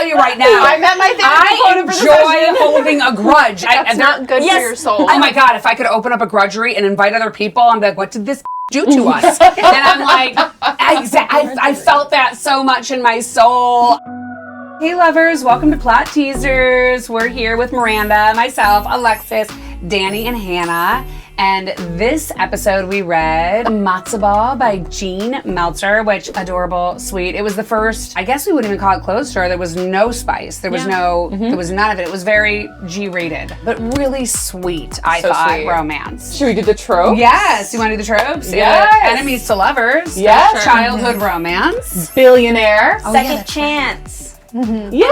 tell you right now. I met my favorite quota for the enjoy holding a grudge. That's not good for your soul. Oh my God, if I could open up a grudgery and invite other people, I'm like, what did this do to us? And I'm like, I felt that so much in my soul. Hey lovers, welcome to Plot Teasers. We're here with Miranda, myself, Alexis, Danny, and Hannah. And this episode we read Matzah by Jean Meltzer, which adorable, sweet. It was the first, I guess we wouldn't even call it closed store. There was no spice. There was there was none of it. It was very G-rated, but really sweet, I thought, romance. Should we do the trope? Yes. You want to do the tropes? Yes. Enemies to lovers. Yes. Childhood romance. Billionaire. Second chance. Yeah!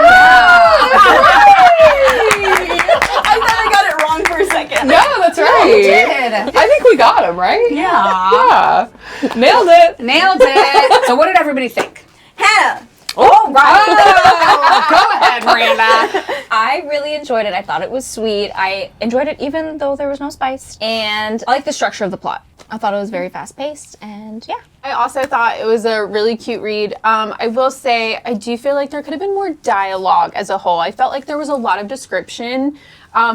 I thought I got it wrong for a second. No, that's right. You did. I think we got him, right? Yeah. Yeah. Nailed it. Nailed it. So what did everybody think? Hannah. Oh, right. Oh, go ahead, Miranda. I really enjoyed it. I thought it was sweet. I enjoyed it even though there was no spice. And I like the structure of the plot. I thought it was very fast-paced, and yeah. I also thought it was a really cute read. I will say, I do feel like there could have been more dialogue as a whole. I felt like there was a lot of description,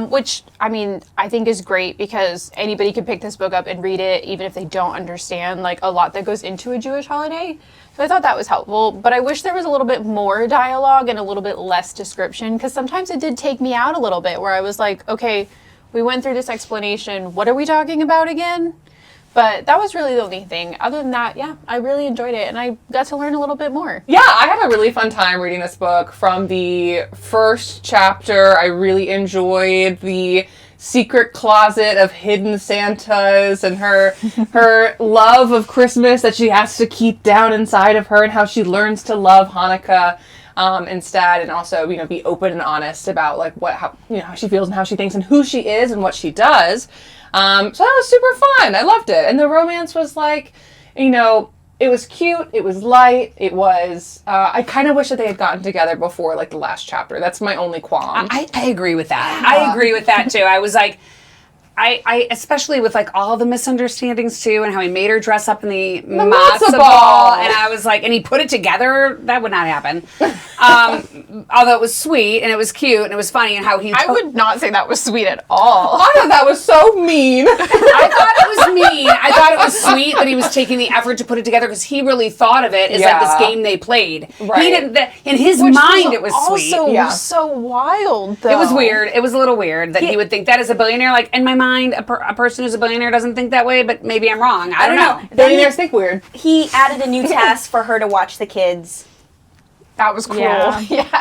which, I mean, I think is great because anybody could pick this book up and read it, even if they don't understand, like, a lot that goes into a Jewish holiday. So I thought that was helpful, but I wish there was a little bit more dialogue and a little bit less description, because sometimes it did take me out a little bit, where I was like, okay, we went through this explanation. What are we talking about again? But that was really the only thing. Other than that, yeah, I really enjoyed it, and I got to learn a little bit more. Yeah, I had a really fun time reading this book. From the first chapter, I really enjoyed the secret closet of hidden Santas and her love of Christmas that she has to keep down inside of her, and how she learns to love Hanukkah instead, and also, you know, be open and honest about like how she feels and how she thinks and who she is and what she does. So that was super fun. I loved it. And the romance was like, you know, it was cute. It was light. It was, I kind of wish that they had gotten together before like the last chapter. That's my only qualm. I agree with that. I agree with that too. I was like, I especially with like all the misunderstandings too, and how he made her dress up in the matzo ball, and I was like, and he put it together. That would not happen. Although it was sweet and it was cute and it was funny, and how he. I would not say that was sweet at all. I thought that was so mean. I thought it was mean. I thought it was sweet that he was taking the effort to put it together, because he really thought of it as like this game they played. Right. He didn't. In his mind, it was sweet. Also, so wild. Though. It was weird. It was a little weird that he would think that as a billionaire. Like in my mind, a person who's a billionaire doesn't think that way, but maybe I'm wrong. I don't know. Billionaires think weird. He added a new task for her to watch the kids. That was cool. Yeah.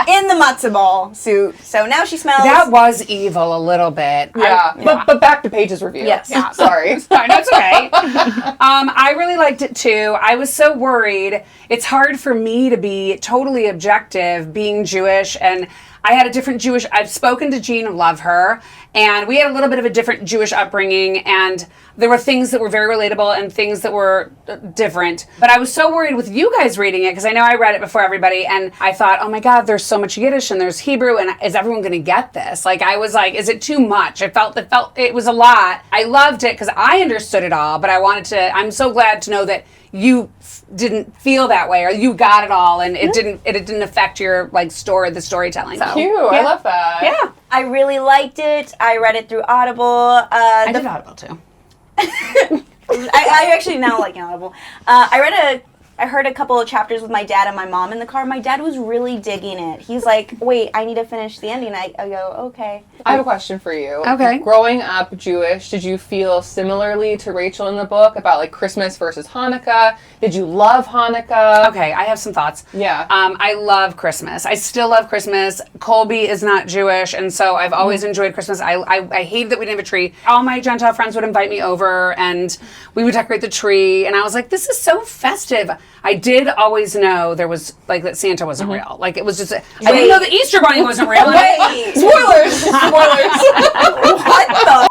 In the matzo ball suit. So now she smells. That was evil a little bit. Yeah. But back to Paige's review. Yes. Yeah, sorry. No, it's okay. I really liked it too. I was so worried. It's hard for me to be totally objective being Jewish, and I had a different I've spoken to Jean, love her, and we had a little bit of a different Jewish upbringing, and there were things that were very relatable and things that were different. But I was so worried with you guys reading it, because I know I read it before everybody, and I thought, oh my God, there's so much Yiddish and there's Hebrew, and is everyone going to get this? Like, I was like, is it too much? It felt it was a lot. I loved it because I understood it all, but I'm so glad to know that you didn't feel that way, or you got it all, and it didn't affect your like the storytelling. So, Cute. I love that. Yeah. I really liked it. I read it through Audible. I did Audible too. I actually now like Audible. I heard a couple of chapters with my dad and my mom in the car. My dad was really digging it. He's like, wait, I need to finish the ending. I go, okay. I have a question for you. Okay. Growing up Jewish, did you feel similarly to Rachel in the book about like Christmas versus Hanukkah? Did you love Hanukkah? Okay, I have some thoughts. Yeah. I love Christmas. I still love Christmas. Colby is not Jewish, and so I've always enjoyed Christmas. I hated that we didn't have a tree. All my Gentile friends would invite me over, and we would decorate the tree, and I was like, this is so festive. I did always know there was, like, that Santa wasn't real. Like, it was just, I didn't know the Easter Bunny wasn't real. Wait. Spoilers! Spoilers! What the?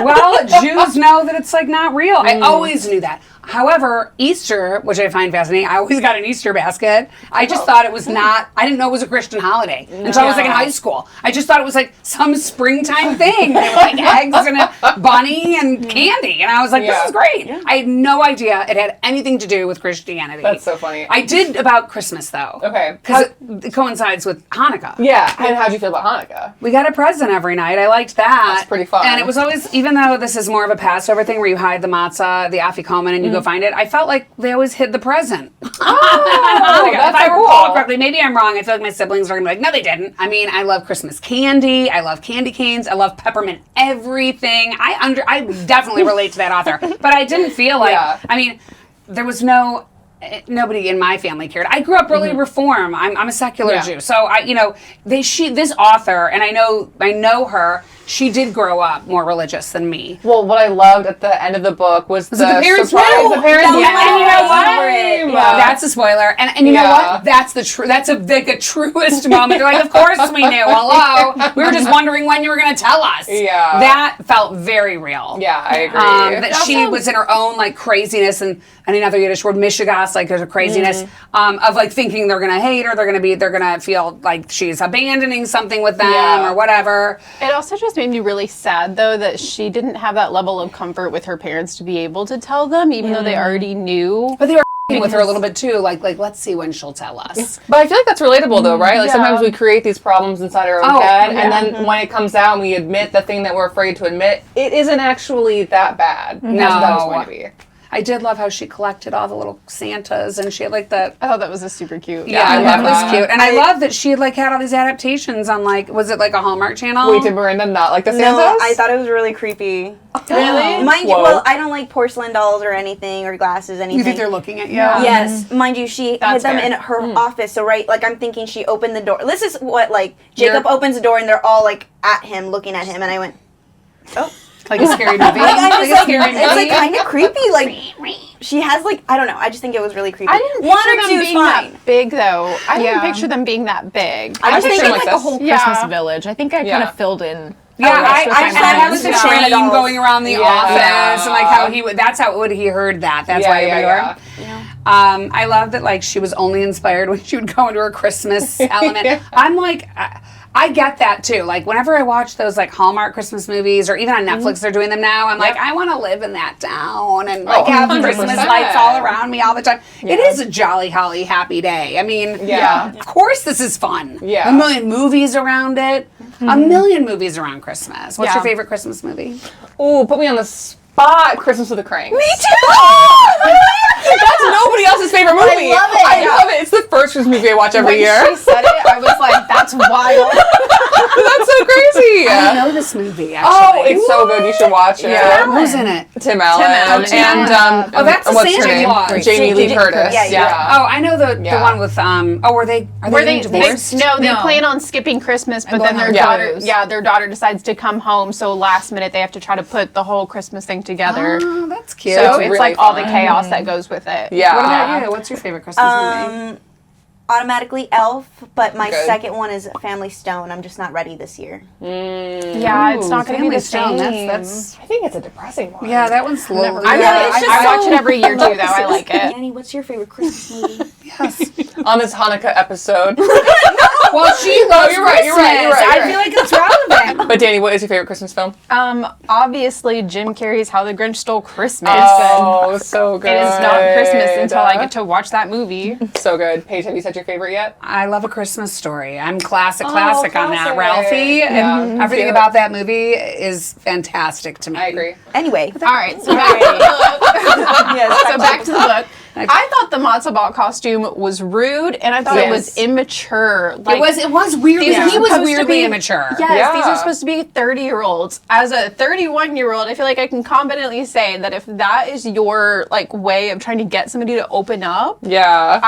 Well, Jews know that it's, like, not real. I always knew that. However, Easter, which I find fascinating, I always got an Easter basket. I just thought it was not, I didn't know it was a Christian holiday until I was like in high school. I just thought it was like some springtime thing. They were like eggs and a bunny and candy. And I was like, this is great. Yeah. I had no idea it had anything to do with Christianity. That's so funny. I did about Christmas though. Okay. Because it coincides with Hanukkah. Yeah. And how'd you feel about Hanukkah? We got a present every night. I liked that. That's pretty fun. And it was always, even though this is more of a Passover thing where you hide the matzah, the afikomen, and you go find it, I felt like they always hid the present. Oh, if I recall correctly, maybe I'm wrong. I feel like my siblings are going to be like, no, they didn't. I mean, I love Christmas candy. I love candy canes. I love peppermint everything. I definitely relate to that author. But I didn't feel like, I mean, there was nobody in my family cared. I grew up really reform. I'm a secular Jew. So this author, and I know her, she did grow up more religious than me. Well, what I loved at the end of the book was the parents surprise. knew. The parents knew. And you know what? Yeah. That's a spoiler. And you know what? That's the that's a truest moment. They're like, of course we knew. Hello. We were just wondering when you were going to tell us. Yeah. That felt very real. Yeah, I agree. That she was in her own like craziness and another Yiddish word, mishigas, like there's a craziness of like thinking they're going to hate her. They're going to feel like she's abandoning something with them or whatever. It also just made me really sad though that she didn't have that level of comfort with her parents to be able to tell them, even though they already knew. But they were with her a little bit too, like let's see when she'll tell us. But I feel like that's relatable though, right? Like sometimes we create these problems inside our own head, and then when it comes out and we admit the thing that we're afraid to admit, it isn't actually that bad. No. That's what that was going to be. I did love how she collected all the little Santas, and she had like the. I thought that was a super cute. Yeah, that was cute, and I love that she had like had all these adaptations on like, was it like a Hallmark channel? Wait, did Miranda not like the Santas? No, I thought it was really creepy. Really? Mind you, well, I don't like porcelain dolls or anything, or glasses, anything. You think they're looking at you? Yes, mind you, she had them fair. in her office. So like I'm thinking she opened the door. This is what like Jacob opens the door and they're all like at him, looking at him, and I went, oh. Like a scary movie. It's like kind of creepy. Like she has like I don't know. I just think it was really creepy. I didn't One picture or them two is being fine. that big though. I didn't picture them being that big. I was picture thinking like like a this. whole Yeah. Christmas village. I think I kind of filled in. Yeah, I was mind. a Yeah. train Dolls. going around the office, and like how he would. That's how he heard that. That's why he heard. I love that like she was only inspired when she would go into her Christmas element. I'm like. I get that too. Like whenever I watch those like Hallmark Christmas movies, or even on Netflix, they're doing them now. I'm like, I want to live in that town and like have 100%. Christmas lights all around me all the time. It is a jolly, holly, happy day. I mean, of course this is fun. Yeah. A million movies around it. A million movies around Christmas. What's your favorite Christmas movie? Ooh, put me on the spot. Christmas with the Cranks. Me too. That's nobody else's favorite movie. love it. I love it. It's the first Christmas movie I watch every year. When she said it, I was like, that's wild. That's so crazy. I know this movie. Actually. Oh, it's so good. You should watch it. Yeah. Who's in it? Tim Allen. Allen. And that's the what's her Santa name? Claus. Jamie Lee Curtis. Yeah. Oh, I know the one with were they getting divorced? They plan on skipping Christmas, but then their daughter decides to come home. So last minute they have to try to put the whole Christmas thing together. Oh, that's cute. So it's really like all the chaos that goes with it. Yeah. What about you? What's your favorite Christmas movie? Automatically Elf, but my Good. second one is Family Stone. I'm just not ready this year. Yeah, it's not going to be the Stone. same. I think it's a depressing one. Yeah, that one's slow. I watch it every year too, though. I like it. Annie, what's your favorite Christmas movie? Yes. On this Hanukkah episode. Well, she loves you're right, you're right, you're right, Christmas. you're I feel like it's relevant. But Danny, what is your favorite Christmas film? Obviously, Jim Carrey's How the Grinch Stole Christmas. Oh, so good. It is not Christmas until I get to watch that movie. So good. Paige, have you said your favorite yet? I love A Christmas Story. I'm classic on that. classic. Ralphie and everything Cute. about that movie is fantastic to me. I agree. Anyway. All right, so back to the book. Yes, So back to the book. I thought the matzo ball costume was rude, and I thought it was immature. Like, It was weird. These are He was supposed to weirdly be- immature. Yes, these Yeah. are supposed to be 30-year-olds. As a 31-year-old, I feel like I can confidently say that if that is your like way of trying to get somebody to open up, Yeah.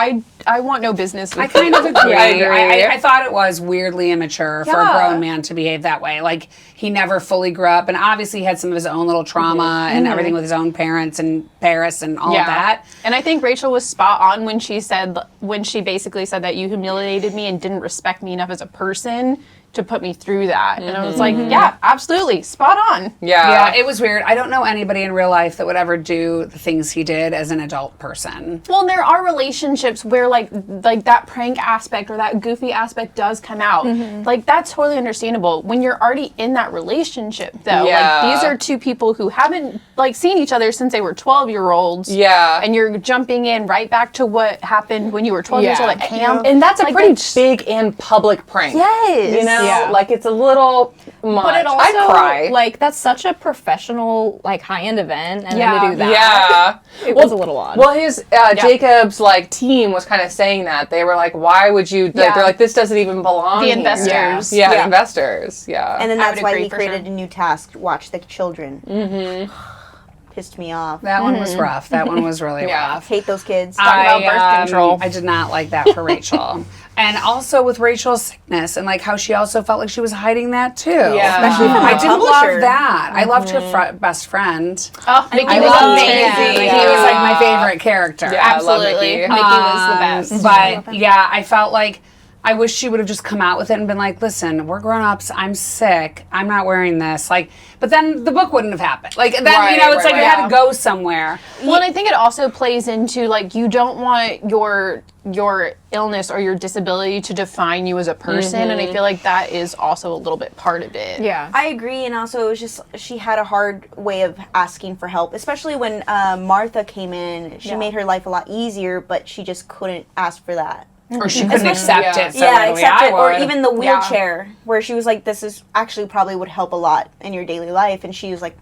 I want no business with I kind of agree. I agree. I thought it was weirdly immature for a grown man to behave that way. Like, he never fully grew up, and obviously he had some of his own little trauma and everything with his own parents in Paris and all of that. And I think Rachel was spot on when she basically said that you humiliated me and didn't respect me enough as a person to put me through that. And I was like, yeah, absolutely, spot on. Yeah, it was weird. I don't know anybody in real life that would ever do the things he did as an adult person. Well, and there are relationships where like that prank aspect or that goofy aspect does come out. Like that's totally understandable. When you're already in that relationship though, like these are two people who haven't like seen each other since they were 12-year-olds. Yeah. And you're jumping in right back to what happened when you were 12 years old at camp. And that's a Like, pretty big and public prank. Yes. You know, Yeah. like it's a little much. But it also, I cry. like, that's such a professional, like, high-end event, and then to do that. Yeah. It was a little odd. Well, his Jacob's like team was kind of saying that they were like, "Why would you?" Like, they're like, "This doesn't even belong." The here." investors. Yeah, the investors. Yeah. And then I that's would why agree he for created sure. a new task: watch the children. Pissed me off. That one was rough. That one was really rough. Hate those kids. about birth control. I did not like that for Rachel. And also with Rachel's sickness and like how she also felt like she was hiding that too. Yeah. Especially from I the did publisher. love that. I loved her best friend. Oh, Mickey I was loved amazing. Mickey. He was like my favorite character. Yeah, I love Absolutely. Mickey. Mickey was the best. But yeah, I felt like I wish she would have just come out with it and been like, listen, we're grown-ups, I'm sick, I'm not wearing this. Like, but then the book wouldn't have happened. Like then, Right, you know, it's right, like you had to go somewhere. Well, and I think it also plays into like you don't want your illness or your disability to define you as a person, and I feel like that is also a little bit part of it. yeah. I agree, and also it was just she had a hard way of asking for help, especially when Martha came in. She made her life a lot easier, but she just couldn't ask for that. Or she couldn't accept it. So Yeah, readily. accept I it, or would. even the wheelchair, where she was like, "This is actually probably would help a lot in your daily life," and she was like,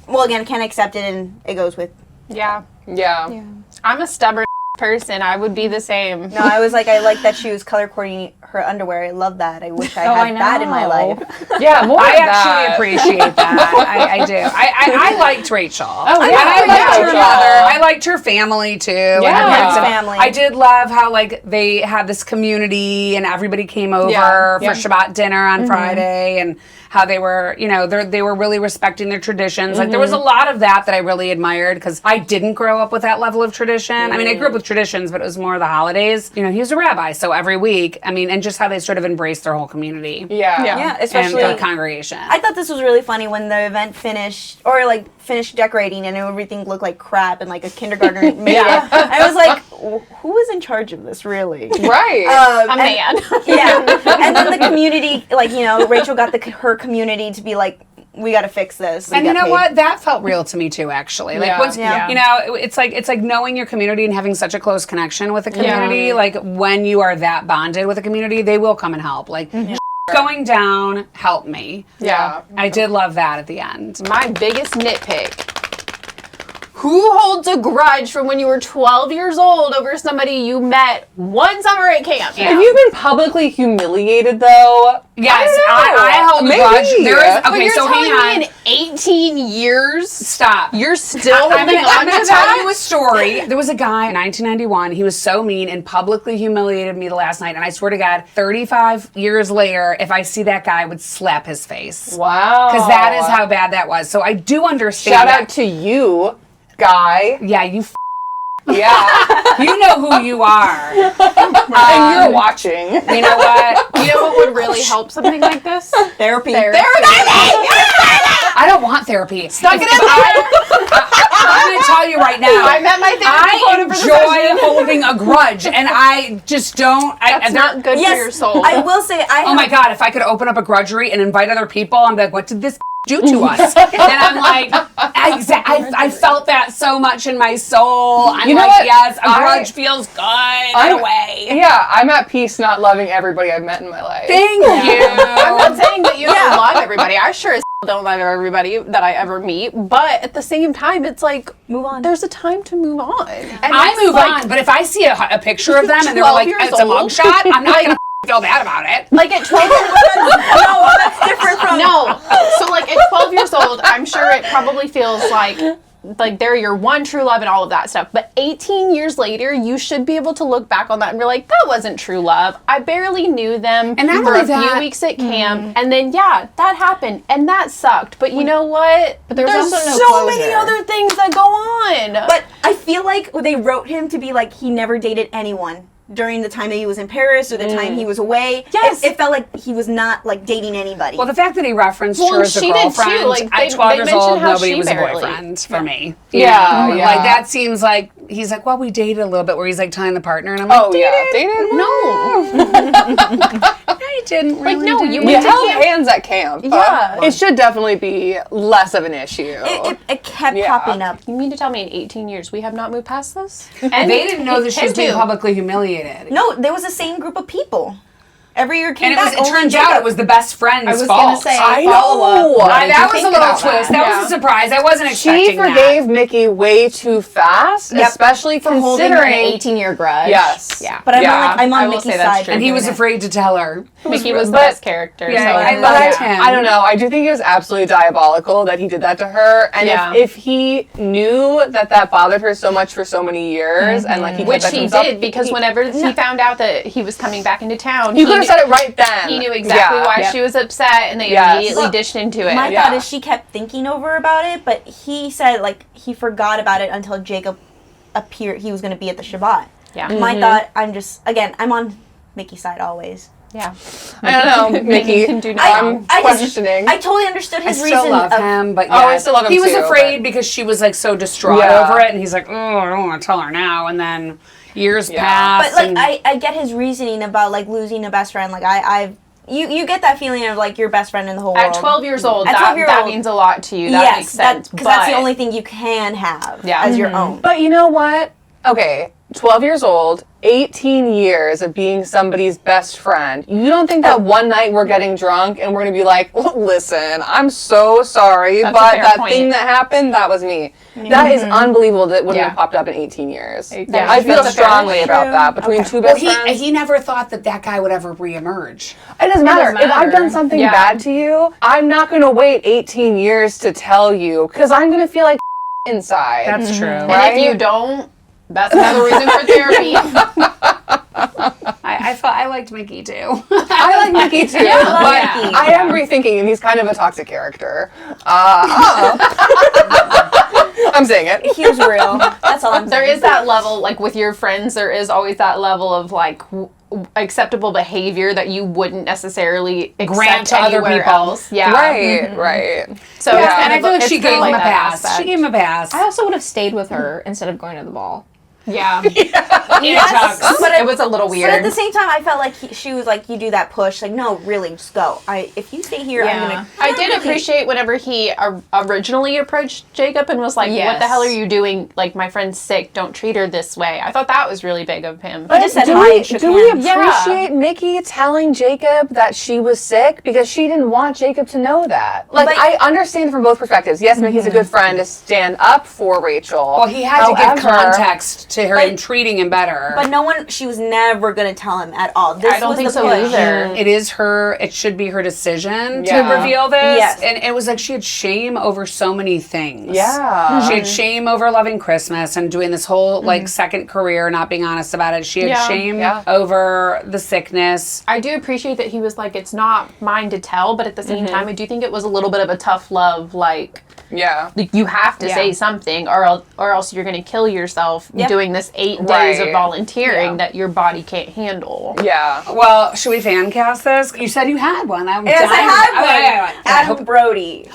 well, again, can't accept it," and it goes with. Yeah. Yeah. I'm a stubborn person. I would be the same. No, I was like, I like that she was color coordinating her underwear. I love that. I wish I I had that in my know. life. Yeah. More I of actually that. appreciate that. I do. I liked Rachel. Oh, yeah. and I liked her Rachel. mother. I liked her family too. and Yeah. everything. So Family. I did love how like they had this community and everybody came over Yeah. for Shabbat dinner on Friday and how they were, you know, they were really respecting their traditions. Like there was a lot of that I really admired because I didn't grow up with that level of tradition. I mean, I grew up with traditions, but it was more the holidays. You know, he was a rabbi, so every week, I mean, and just how they sort of embraced their whole community. Yeah. Yeah, And especially. the congregation. I thought this was really funny when the event finished, or like finished decorating, and everything looked like crap, and like a kindergartner made it. I was like, who was in charge of this, really? Right. A man. Yeah, and then the community, like, you know, Rachel got her community to be like, we got to fix this. We And you got know paid. what? That felt real to me too, actually. Like Yeah. once, Yeah. you know, it's like knowing your community and having such a close connection with the community. Like when you are that bonded with a community, they will come and help. Like going down, help me. Yeah. I did love that at the end. My biggest nitpick. Who holds a grudge from when you were 12 years old over somebody you met one summer at camp? Have you been publicly humiliated though? Yes, I don't know. I hold a Maybe. grudge. There is But okay. you're So telling hang on. me in 18 years, Stop. you're still I'm holding on gonna to tell that? you a story. There was a guy in 1991. He was so mean and publicly humiliated me the last night. And I swear to God, 35 years later, if I see that guy, I would slap his face. Wow. Because that is how bad that was. So I do understand. Shout that. out to you, guy. Yeah, you. Yeah. You know who you are. And you're watching. You know what? You know what would really help something like this? Therapy. I don't want therapy. Stuck it in I'm going to tell you right now. I met my therapy I quota for the session. enjoy holding a grudge, and I just don't. That's not good for your soul. I will say, Oh my God, if I could open up a grudgery and invite other people, I'm like, what did this do to us? And I'm like, I felt that so much in my soul. I'm You know like, what? yes, a grudge feels good in a way. Yeah, I'm at peace not loving everybody I've met in my life. Thank you. I'm not saying that you don't love everybody. I sure as don't love everybody that I ever meet, but at the same time, it's like, Move on. There's a time to move on. And I it's move like, on, but if I see a picture of them and they're 12 like, years it's a old. mugshot, I'm not going to feel bad about it. Like at 12 years No, that's different from. No. So like at 12 years old, I'm sure it probably feels like they're your one true love and all of that stuff. But 18 years later, you should be able to look back on that and be like, that wasn't true love. I barely knew them And not for only a few that- weeks at camp. And then, yeah, that happened. And that sucked. But you know what? But there's also no so many closure. other things that go on. But I feel like they wrote him to be like, he never dated anyone. during the time that he was in Paris or the time he was away. Yes. It felt like he was not like dating anybody. Well, the fact that he referenced Well, her as a she did, too. girlfriend, Like, at they 12 years mentioned old, how nobody she was a barely- boyfriend for me. Yeah, You know? yeah. Like, that seems like, he's like, well, we dated a little bit, where he's like telling the partner, and I'm like, Oh, yeah. Dated? No. I didn't really no, date you him. We went to held camp. hands at camp. Yeah. It should definitely be less of an issue. it kept Yeah. popping up. You mean to tell me in 18 years we have not moved past this? And they didn't know that she was him being too. publicly humiliated. No, there was the same group of people. Every year came And back. it turns out it was the best friend's I was fault. gonna say I follow know. up. That was a little about twist. that? That was a surprise. I wasn't She expecting forgave Mickey way too fast, especially For holding an considering 18-year grudge. Yes. Yeah. But I'm Yeah, I'm I on will Mickey's say that's side. true. And he was doing it. afraid to tell her. Mickey was the but- best character. Yeah, so I But loved him. I don't know. I do think it was absolutely diabolical that he did that to her. And Yeah. if he knew that bothered her so much for so many years, and like he kept Which that to he himself, did, because whenever he found out that he was coming back into town, you could have knew- said it right then. He knew exactly Yeah. why she was upset, and they Yes. immediately Look, dished into it. My Yeah. thought is she kept thinking over about it, but he said like he forgot about it until Jacob appeared. He was going to be at the Shabbat. Yeah. My thought, I'm on Mickey's side always. Yeah. I don't know, Mickey. can do no I'm wrong. questioning. I totally understood I his still reason. love of, him, but Oh, I yeah, still love him he was too, afraid but- because she was like so distraught Yeah. over it, and he's like, oh, I don't want to tell her now. And then years Yeah. pass. But like and I get his reasoning about like losing a best friend. Like you get that feeling of like your best friend in the whole world. At 12 years old, At 12 years that old- means a lot to you. That yes, makes sense. because that's the but- only thing you can have Yeah. as your own. But you know what? Okay, 12 years old, 18 years of being somebody's best friend. You don't think that one night we're getting drunk and we're going to be like, listen, I'm so sorry, That's a but fair that point. thing that happened, that was me. That is unbelievable that it wouldn't Yeah. have popped up in 18 years. Yeah. I feel That's a fair- strongly about that. Between two well, best friends. he never thought that guy would ever reemerge. It doesn't matter. doesn't If I've done matter. something Yeah. bad to you, I'm not going to wait 18 years to tell you because I'm going to feel like inside. That's true. And Right? if you don't, that's another reason for therapy. I liked Mickey too. I like Mickey too, Yeah, but Mickey. I am rethinking, and he's kind of a toxic character. I'm saying it. He was real. That's all I'm There saying. is that level, like with your friends, there is always that level of like acceptable behavior that you wouldn't necessarily Grant accept to other anywhere people. else. Yeah. Right, right. So Yeah. it's kind And I of feel like it's she kind gave of him like a that pass. aspect. She gave him a pass. I also would have stayed with her instead of going to the ball. Yeah. Yes. But It was a little But weird. at the same time, I felt like she was like, you do that push. Like, no, really, just go. If you stay here, I'm gonna. I did appreciate whenever he originally approached Jacob and was like, "What Yes. the hell are you doing? Like, my friend's sick. Don't treat her this way." I thought that was really big of him. I just said do hi we, and shook do we hands. appreciate Mickey telling Jacob that she was sick because she didn't want Jacob to know that? Like, But- I understand from both perspectives. Yes, Mickey's a good friend to stand up for Rachel. Well, he had to give However, context to her in treating him better. But no one. She was never gonna tell him at all. This I don't was think the so push. either. it is her. It should be her decision Yeah. to reveal this. Yes. And it was like she had shame over so many things. Yeah. She had shame over loving Christmas and doing this whole like second career, not being honest about it. She had Yeah. shame Yeah. over the sickness. I do appreciate that he was like, "It's not mine to tell," but at the same time, I do think it was a little bit of a tough love. Like you have to say something, or else you're going to kill yourself doing this 8 days of Right. volunteering that your body can't handle. Yeah. Well, should we fan cast this? You said you had one. I'm Yes, I dying. had Oh, one. yeah. Adam Brody.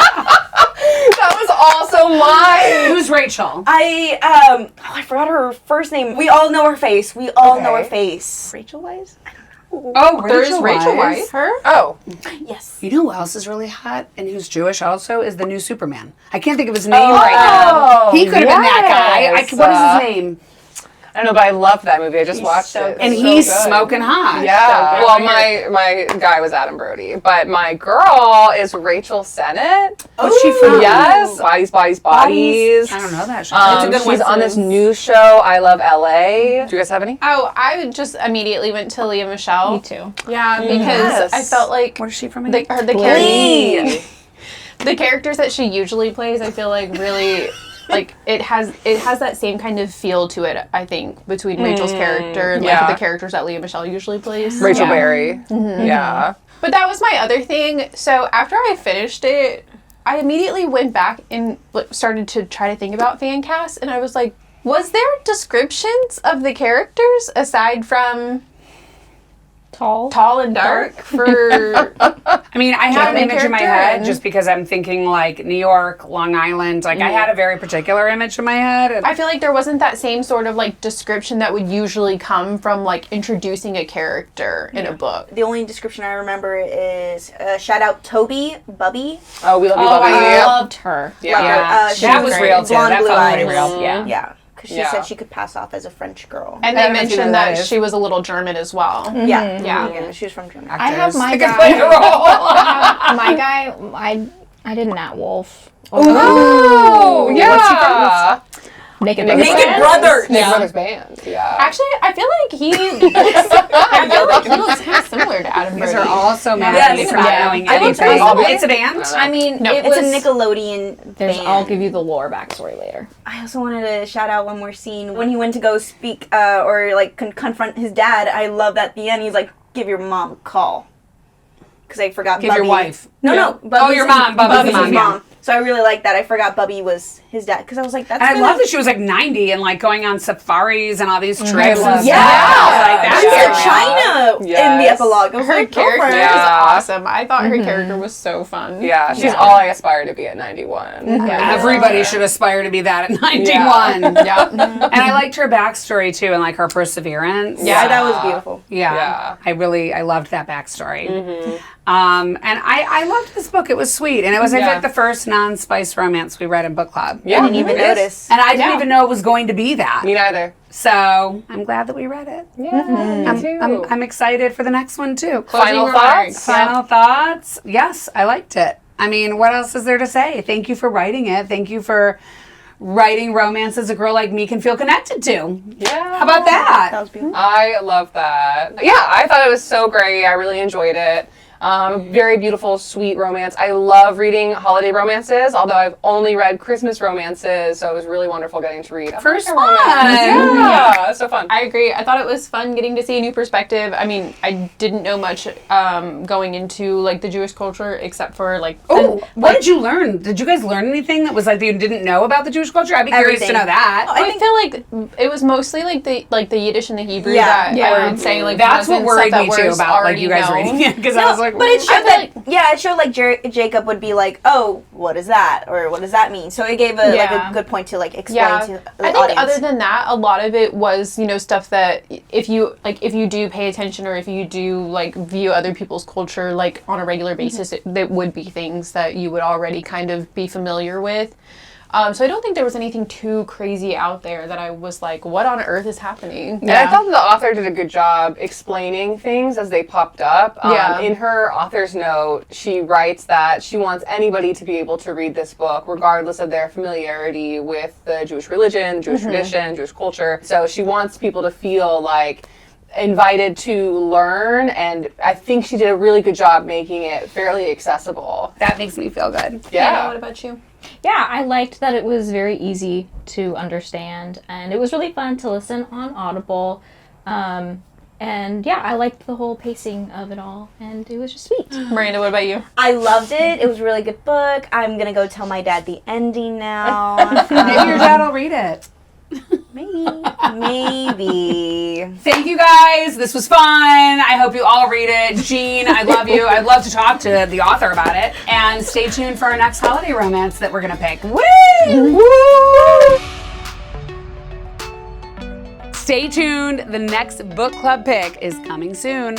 That was also mine. Who's Rachel? I forgot her first name. We all know her face. We all know her Okay. face. Rachel Weisz? Oh, There is Rachel Weisz. Her? Oh. Yes. You know who else is really hot and who's Jewish also is the new Superman. I can't think of his name right now. He could have been that guy. yes. What is his name? I don't know, but I loved that movie. I just watched so it. good. And It's he's so good. smoking hot. Yeah. So Well, good. my guy was Adam Brody, but my girl is Rachel Sennett. What's she from? Yes. Bodies. I don't know that show. It's a good She's one, on this Suze. new show, I Love LA. Do you guys have any? Oh, I just immediately went to Leah Michelle. Me too. Yeah, because Yes. I felt like Where is she from again? Glee. the characters that she usually plays, I feel like really like it has that same kind of feel to it. I think between Rachel's character and yeah. like the characters that Leah Michelle usually plays. Rachel Yeah. Berry. Yeah. But that was my other thing. So after I finished it, I immediately went back and started to try to think about fan cast, and I was like, was there descriptions of the characters aside from tall and dark for I mean, I have an main image in my character head and- just because I'm thinking like New York, Long Island. Like I had a very particular image in my head. And I feel like there wasn't that same sort of like description that would usually come from like introducing a character in a book. The only description I remember is shout out Toby, Bubby. Oh, we love you, Oh, Bubby. I loved her. yeah, she that was was great. real too. Blonde, That blue felt pretty eyes. real. Yeah. Yeah, because she Yeah. said she could pass off as a French girl. And I they don't know if you know mentioned that that is. she was a little German as well. Yeah. Yeah. She was from Germany. I have my They could play the guy. role. My guy, I did Nat Wolf. Oh, yeah. What's he from? Naked Naked Brothers. Nick Brothers Band. Yeah. Actually, I feel like he looks kind of similar to Adam These Brody. are all so mad Yes. at me for not Yeah. knowing I looked anything. up- It's a band. I mean, No, it It's was. a Nickelodeon band. I'll give you the lore backstory later. I also wanted to shout out one more scene when he went to go speak or like confront his dad. I love that at the end. He's like, "Give your mom a call," because I forgot. Give Bubby. your wife. No, Yeah. no. Bubby's your mom. Bubby's his mom, yeah. So I really like that. I forgot Bubby was his dad because I was like, "That's." And I really- love that she was like 90 and like going on safaris and all these trips. love and Yeah, stuff. I was like, she that's said real. China in the Yes. epilogue. I was Her like, character girlfriend. is Yeah. awesome. I thought her character was so fun. Yeah, she's all I aspire to be at 91. Yeah. Everybody should aspire to be that at 91. Yeah. And I liked her backstory too and like her perseverance. Yeah, that was beautiful. Yeah. I loved that backstory. And I loved this book. It was sweet. And it was, I Yeah. think, the first non-spice romance we read in book club. Yeah. I didn't even it is. notice. And I didn't Yeah. even know it was going to be that. Me neither. So I'm glad that we read it. Yeah, me too. I'm excited for the next one too. Final Closing thoughts? Final thoughts? Yes, I liked it. I mean, what else is there to say? Thank you for writing it. Thank you for writing romances a girl like me can feel connected to. Yeah. How about That that? was beautiful. I love that. Yeah, I thought it was so great. I really enjoyed it. Very beautiful, sweet romance. I love reading holiday romances, although I've only read Christmas romances, so it was really wonderful getting to read a First holiday one. romance. Yeah, so fun. I agree. I thought it was fun getting to see a new perspective. I mean, I didn't know much going into like the Jewish culture except for like. Oh, what did you learn? Did you guys learn anything that was like that you didn't know about the Jewish culture? I'd be curious to Everything. know that. I I feel like it was mostly like the Yiddish and the Hebrew Yeah. that Yeah. I would say like That's what wasn't worried stuff me that too was about like already you guys known. reading it because I was like, but it showed I that. feel Yeah, it showed like Jacob would be like, "Oh, what is that?" or "What does that mean?" So it gave like Yeah. a good point to like explain Yeah, to the I think audience. other than that, a lot of it was stuff that if you do pay attention or if you do like view other people's culture like on a regular basis, that would be things that you would already kind of be familiar with. So I don't think there was anything too crazy out there that I was like, what on earth is happening? And I thought that the author did a good job explaining things as they popped up. Yeah. In her author's note, she writes that she wants anybody to be able to read this book, regardless of their familiarity with the Jewish religion, Jewish tradition, Jewish culture. So she wants people to feel like invited to learn, and I think she did a really good job making it fairly accessible. that makes me feel good. Hannah, what about you? Yeah, I liked that it was very easy to understand, and it was really fun to listen on Audible. And yeah, I liked the whole pacing of it all, and it was just sweet. Miranda, what about you? I loved it. It was a really good book. I'm gonna go tell my dad the ending now. Maybe your dad will read it. Maybe. Thank you guys. This was fun. I hope you all read it. Jean, I love you. I'd love to talk to the author about it. And stay tuned for our next holiday romance that we're going to pick. Woo! Woo! Stay tuned. The next book club pick is coming soon.